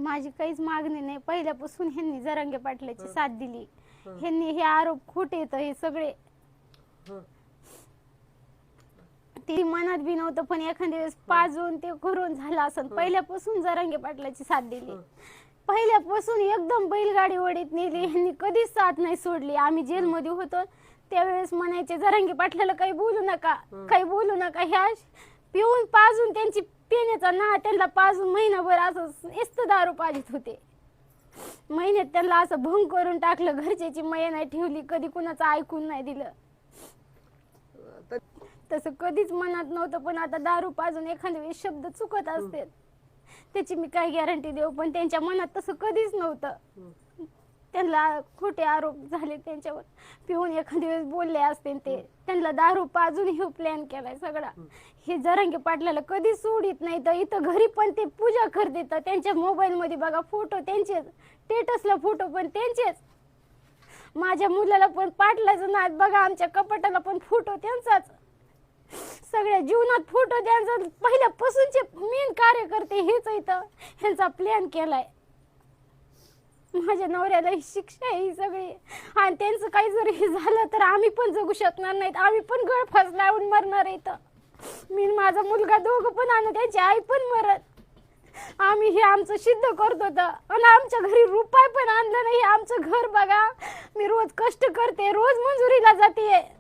माझी काहीच मागणी नाही. पहिल्यापासून ह्यांनी जरांगे पाटलाची साथ दिली. ह्यांनी हे आरोप खोटे आहेत हे सगळे. ती मनात बी नव्हतं पण एखाद्या वेळेस पाजून ते करून झालं असं. पहिल्यापासून जरांगे पाटलाची साथ दिली. पहिल्यापासून एकदम बैलगाडी ओढीत नेली. ह्यांनी कधीच साथ नाही सोडली. आम्ही जेलमध्ये होतो त्यावेळेस म्हणायचे जरांगे पाटलाला काही बोलू नका, काही बोलू नका. ह्या पिऊन पाजून त्यांची पिण्याचा ना त्यांना पाजून महिनाभर असं नुसतं दारू पाजित होते. महिन्यात त्यांना असं भंग करून टाकलं. घरच्याची मया नाही ठेवली. कधी कुणाचं ऐकून नाही दिलं. तसं कधीच मनात नव्हतं. पण आता दारू पाजून एखाद्या वेळेस शब्द चुकत असते त्याची मी काय गॅरंटी देऊ. पण त्यांच्या मनात तसं कधीच नव्हतं. त्यांना खोटे आरोप झाले त्यांच्यावर. पिऊन एखाद्या वेळेस बोलले असते ते. त्यांना दारू पाजून हे प्लॅन केलाय सगळा. हे जरांगे पाटलाला कधी सोडित नाही. तर इथं घरी पण ते पूजा करते. तर त्यांच्या मोबाईल मध्ये बघा फोटो त्यांचेच, स्टेटसला फोटो पण त्यांचेच. माझ्या मुलाला पण पाटलाचं नाद बघा. आमच्या कपाटाला पण फोटो त्यांचाच. सगळ्या जीवनात फोटो त्यांचा. पहिल्यापासूनचे मेन कार्यकर्ते हेच इथं. ह्यांचा प्लॅन केलाय. माझ्या नवऱ्याला ही शिक्षा आहे ही सगळी. आणि त्यांचं काही जर हे झालं तर आम्ही पण जगू शकणार नाहीत. आम्ही पण गळफास लावून मरणार इथं. मी माझा मुलगा दोघं पण आणि त्याची आई पण मरत. आम्ही हे आमचं सिद्ध करत होतं. आणि आमच्या घरी रुपये पण आणलं नाही. आमचं घर बघा. मी रोज कष्ट करते, रोज मंजुरीला जाते.